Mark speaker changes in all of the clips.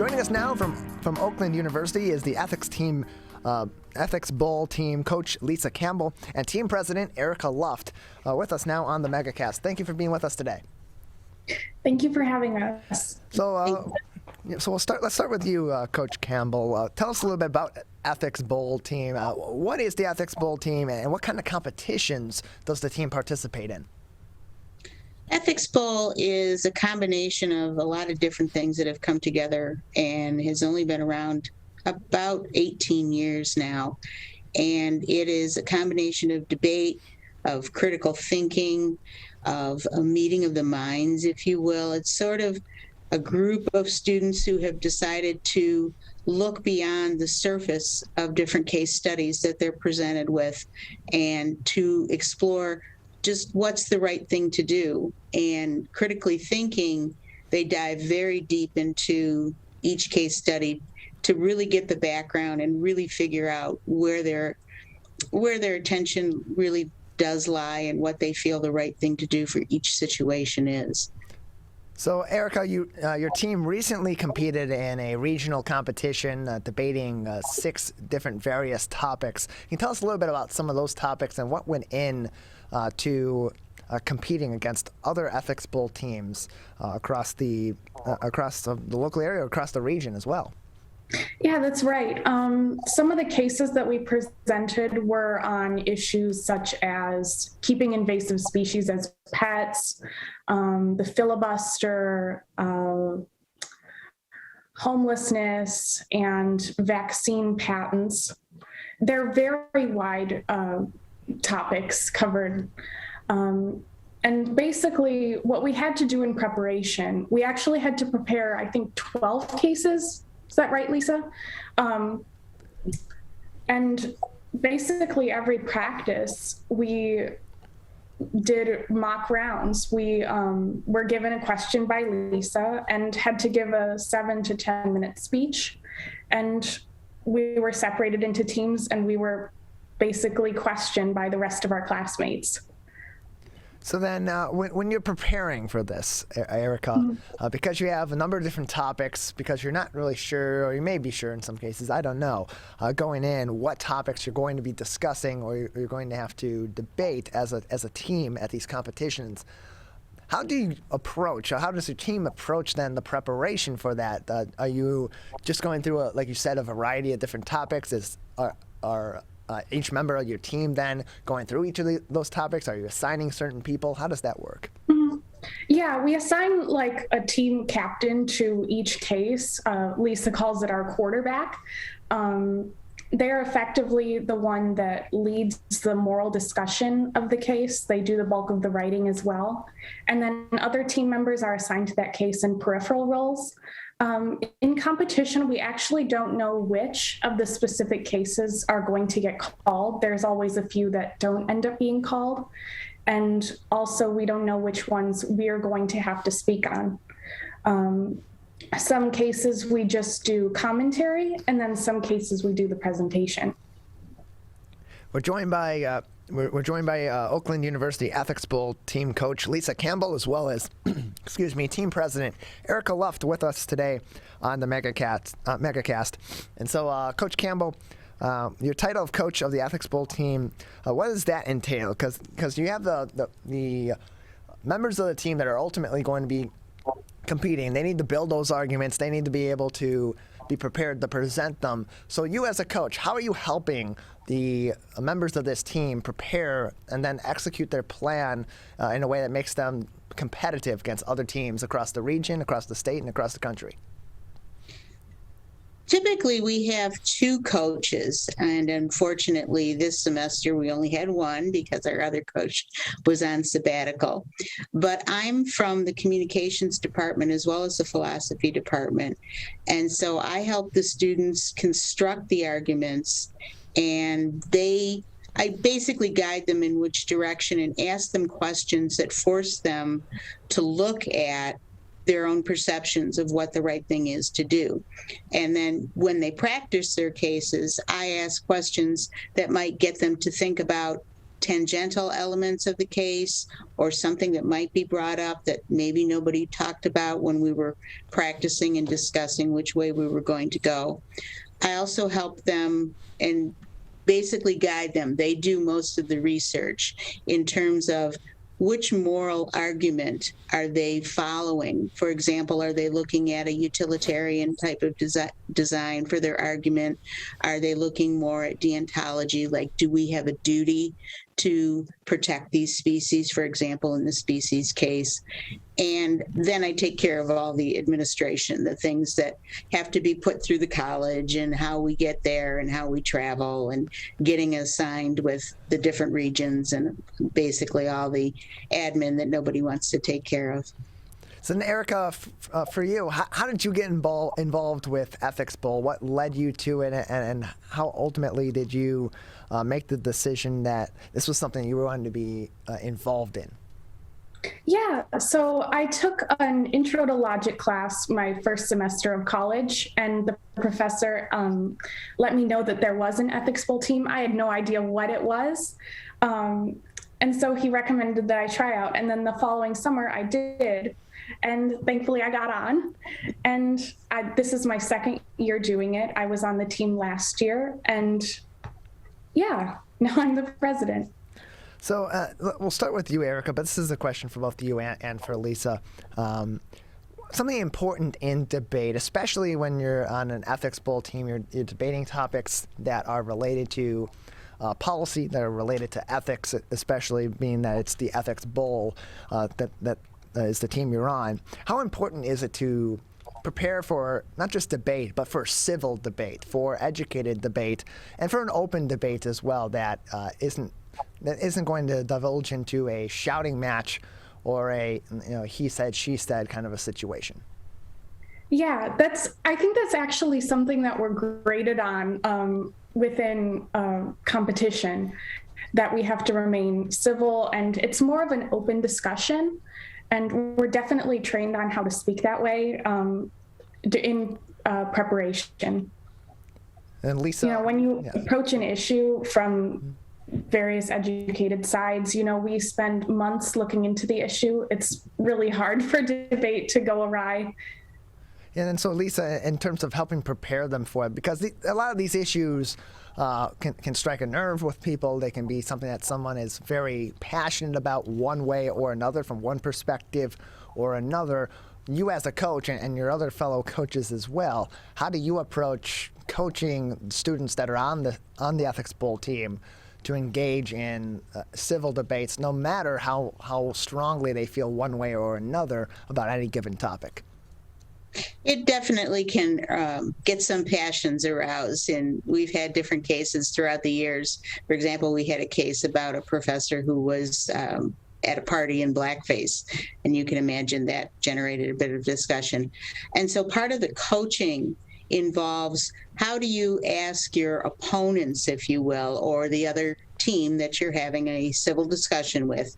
Speaker 1: Joining us now from Oakland University is the Ethics Bowl team coach Lisa Campbell and team president Erika Luft with us now on the MegaCast. Thank you for being with us today.
Speaker 2: Thank you for having us.
Speaker 1: So let's start with you, Coach Campbell. Tell us a little bit about Ethics Bowl team. What is the Ethics Bowl team, and what kind of competitions does the team participate in?
Speaker 3: Ethics Bowl is a combination of a lot of different things that have come together and has only been around about 18 years now. And it is a combination of debate, of critical thinking, of a meeting of the minds, if you will. It's sort of a group of students who have decided to look beyond the surface of different case studies that they're presented with and to explore just what's the right thing to do. And critically thinking, they dive very deep into each case study to really get the background and really figure out where their attention really does lie and what they feel the right thing to do for each situation is.
Speaker 1: So, Erika, your team recently competed in a regional competition debating 6 different various topics. Can you tell us a little bit about some of those topics and what went in to competing against other Ethics Bowl teams across the local area, across the region as well?
Speaker 2: Yeah, that's right. Some of the cases that we presented were on issues such as keeping invasive species as pets, the filibuster, homelessness, and vaccine patents. They're very wide topics covered. And basically what we had to do in preparation, we actually had to prepare, I think, 12 cases. Is that right, Lisa? And basically every practice, we did mock rounds. We were given a question by Lisa and had to give a 7 to 10 minute speech. And we were separated into teams and we were basically questioned by the rest of our classmates.
Speaker 1: So then when you're preparing for this, Erika, because you have a number of different topics, because you're not really sure, or you may be sure in some cases, I don't know, going in what topics you're going to be discussing or you're going to have to debate as a team at these competitions, how do you approach, or how does your team approach then the preparation for that? Are you just going through, like you said, a variety of different topics? Are each member of your team then going through each of those topics? Are you assigning certain people? How does that work?
Speaker 2: Yeah, we assign like a team captain to each case. Lisa calls it our quarterback. They're effectively the one that leads the moral discussion of the case. They do the bulk of the writing as well. And then other team members are assigned to that case in peripheral roles. In competition, we actually don't know which of the specific cases are going to get called. There's always a few that don't end up being called. And also, we don't know which ones we are going to have to speak on. Some cases we just do commentary, and then some cases we do the presentation.
Speaker 1: We're joined by Oakland University Ethics Bowl team coach Lisa Campbell, as well as team president Erika Luft with us today on the MegaCast. And so, Coach Campbell, your title of coach of the Ethics Bowl team, what does that entail? Because you have the members of the team that are ultimately going to be competing. They need to build those arguments. They need to be able to be prepared to present them. So you as a coach, how are you helping the members of this team prepare and then execute their plan in a way that makes them competitive against other teams across the region, across the state, and across the country?
Speaker 3: Typically, we have 2 coaches, and unfortunately, this semester we only had 1 because our other coach was on sabbatical. But I'm from the communications department as well as the philosophy department, and so I help the students construct the arguments, and I basically guide them in which direction and ask them questions that force them to look at their own perceptions of what the right thing is to do. And then when they practice their cases, I ask questions that might get them to think about tangential elements of the case or something that might be brought up that maybe nobody talked about when we were practicing and discussing which way we were going to go. I also help them and basically guide them. They do most of the research in terms of which moral argument are they following. For example, are they looking at a utilitarian type of design for their argument? Are they looking more at deontology, like do we have a duty to protect these species, for example, in the species case? And then I take care of all the administration, the things that have to be put through the college and how we get there and how we travel and getting assigned with the different regions and basically all the admin that nobody wants to take care of.
Speaker 1: So, Erika, for you, how did you get involved with Ethics Bowl? What led you to it, and how ultimately did you make the decision that this was something you wanted to be involved in?
Speaker 2: Yeah, so I took an intro to logic class my first semester of college, and the professor let me know that there was an Ethics Bowl team. I had no idea what it was. And so he recommended that I try out. And then the following summer I did. And thankfully I got on. And this is my second year doing it. I was on the team last year. And yeah, now I'm the president.
Speaker 1: So we'll start with you, Erika, but this is a question for both you and for Lisa. Something important in debate, especially when you're on an Ethics Bowl team, you're debating topics that are related to policy, that are related to ethics, especially being that it's the Ethics Bowl that is the team you're on. How important is it to prepare for not just debate, but for civil debate, for educated debate, and for an open debate as well that isn't going to divulge into a shouting match or a he said, she said kind of a situation?
Speaker 2: Yeah, I think that's actually something that we're graded on within competition, that we have to remain civil, and it's more of an open discussion. And we're definitely trained on how to speak that way in preparation.
Speaker 1: And Lisa,
Speaker 2: when you approach an issue from various educated sides, we spend months looking into the issue. It's really hard for debate to go awry.
Speaker 1: And so, Lisa, in terms of helping prepare them for it, because a lot of these issues can strike a nerve with people. They can be something that someone is very passionate about one way or another, from one perspective or another. You as a coach and your other fellow coaches as well, how do you approach coaching students that are on the Ethics Bowl team to engage in civil debates, no matter how strongly they feel one way or another about any given topic?
Speaker 3: It definitely can get some passions aroused, and we've had different cases throughout the years. For example, we had a case about a professor who was at a party in blackface, and you can imagine that generated a bit of discussion. And so part of the coaching involves how do you ask your opponents, if you will, or the other team that you're having a civil discussion with,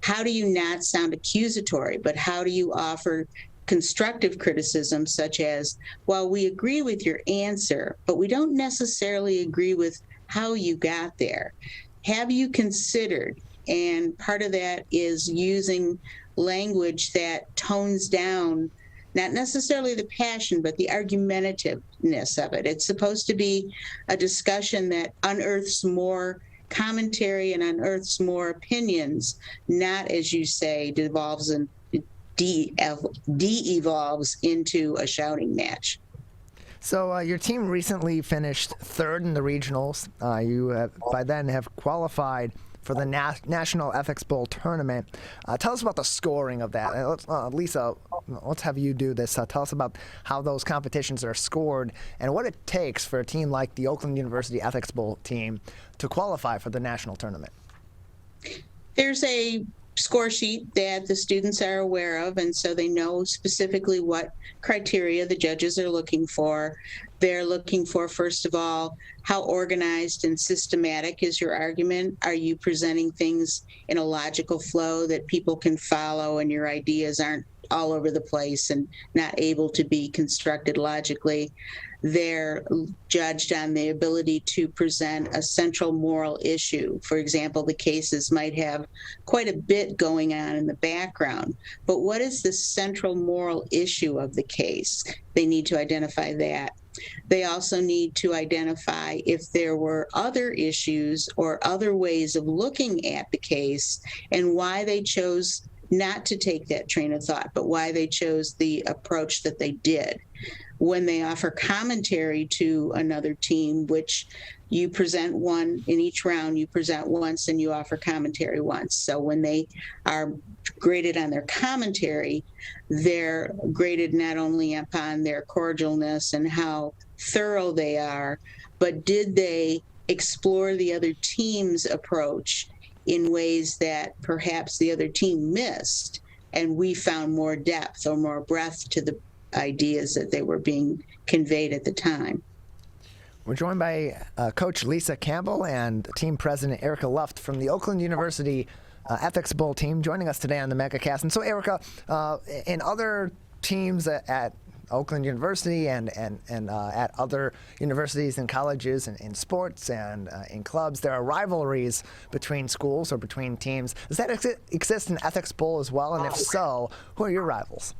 Speaker 3: how do you not sound accusatory, but how do you offer constructive criticism, such as, well, we agree with your answer, but we don't necessarily agree with how you got there. Have you considered? And part of that is using language that tones down not necessarily the passion, but the argumentativeness of it. It's supposed to be a discussion that unearths more commentary and unearths more opinions, not, as you say, devolves and de-evolves into a shouting match.
Speaker 1: So your team recently finished third in the regionals. You have, by then have qualified for the National Ethics Bowl tournament. Tell us about the scoring of that. Lisa, let's have you do this. Tell us about how those competitions are scored and what it takes for a team like the Oakland University Ethics Bowl team to qualify for the national tournament.
Speaker 3: There's a score sheet that the students are aware of, and so they know specifically what criteria the judges are looking for. They're looking for, first of all, how organized and systematic is your argument? Are you presenting things in a logical flow that people can follow and your ideas aren't all over the place and not able to be constructed logically. They're judged on the ability to present a central moral issue. For example, the cases might have quite a bit going on in the background, but what is the central moral issue of the case? They need to identify that. They also need to identify if there were other issues or other ways of looking at the case and why they chose not to take that train of thought, but why they chose the approach that they did. When they offer commentary to another team, which you present one in each round, you present once and you offer commentary once. So when they are graded on their commentary, they're graded not only upon their cordialness and how thorough they are, but did they explore the other team's approach in ways that perhaps the other team missed, and we found more depth or more breadth to the ideas that they were being conveyed at the time.
Speaker 1: We're joined by Coach Lisa Campbell and Team President Erika Luft from the Oakland University Ethics Bowl team joining us today on the MegaCast. And so, Erika, in other teams at Oakland University and at other universities and colleges and in sports and in clubs, there are rivalries between schools or between teams. Does that exist in Ethics Bowl as well? And if so, who are your rivals?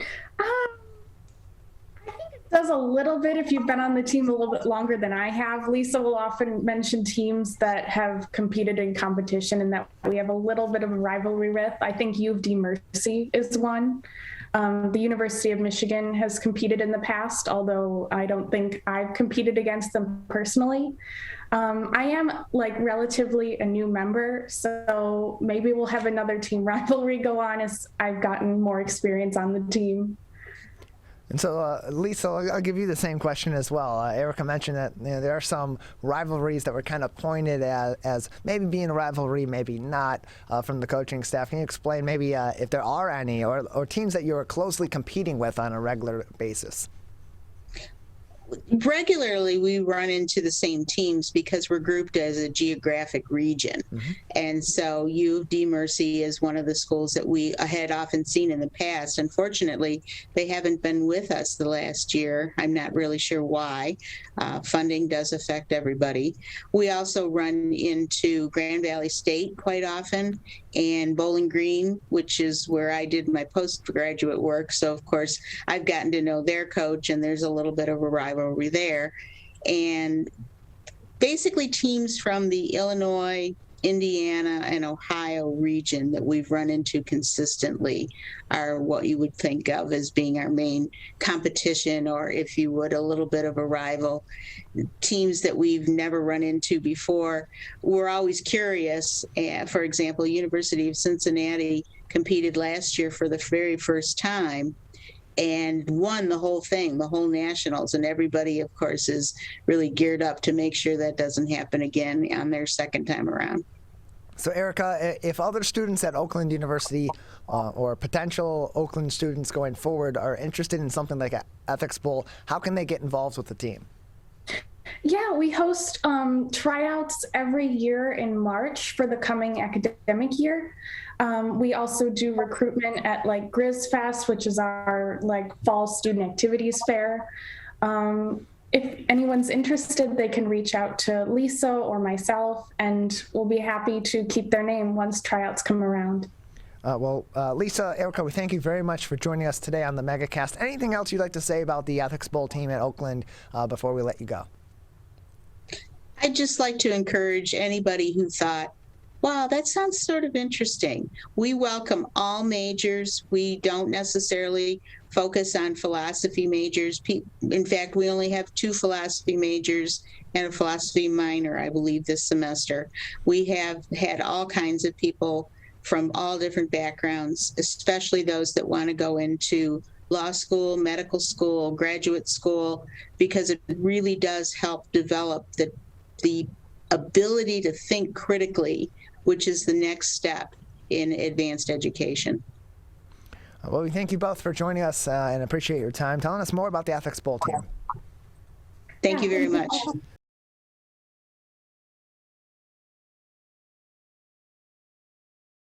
Speaker 2: I think it does a little bit if you've been on the team a little bit longer than I have. Lisa will often mention teams that have competed in competition and that we have a little bit of a rivalry with. I think U of D Mercy is one. The University of Michigan has competed in the past, although I don't think I've competed against them personally. I am relatively a new member, so maybe we'll have another team rivalry go on as I've gotten more experience on the team.
Speaker 1: And so, Lisa, I'll give you the same question as well. Erika mentioned that there are some rivalries that were kind of pointed as maybe being a rivalry, maybe not, from the coaching staff. Can you explain maybe if there are any or teams that you're closely competing with on a regular basis?
Speaker 3: Regularly, we run into the same teams because we're grouped as a geographic region. Mm-hmm. And so U of D Mercy is one of the schools that we had often seen in the past. Unfortunately, they haven't been with us the last year. I'm not really sure why. Funding does affect everybody. We also run into Grand Valley State quite often and Bowling Green, which is where I did my postgraduate work. So, of course, I've gotten to know their coach, and there's a little bit of a rivalry there. And basically teams from the Illinois, Indiana, and Ohio region that we've run into consistently are what you would think of as being our main competition, or if you would, a little bit of a rival. Teams that we've never run into before, we're always curious. For example, University of Cincinnati competed last year for the very first time and won the whole thing, the whole nationals. And everybody, of course, is really geared up to make sure that doesn't happen again on their second time around.
Speaker 1: So, Erika, if other students at Oakland University or potential Oakland students going forward are interested in something like Ethics Bowl, how can they get involved with the team?
Speaker 2: Yeah, we host tryouts every year in March for the coming academic year. We also do recruitment at Grizz Fest, which is our fall student activities fair. If anyone's interested, they can reach out to Lisa or myself, and we'll be happy to keep their name once tryouts come around.
Speaker 1: Lisa, Erika, we thank you very much for joining us today on the MegaCast. Anything else you'd like to say about the Ethics Bowl team at Oakland before we let you go?
Speaker 3: I'd just like to encourage anybody who thought, wow, that sounds sort of interesting. We welcome all majors. We don't necessarily focus on philosophy majors. In fact, we only have 2 philosophy majors and a philosophy minor, I believe, this semester. We have had all kinds of people from all different backgrounds, especially those that want to go into law school, medical school, graduate school, because it really does help develop the ability to think critically, which is the next step in advanced education.
Speaker 1: Well, we thank you both for joining us and appreciate your time telling us more about the Ethics Bowl team.
Speaker 3: Thank you very much.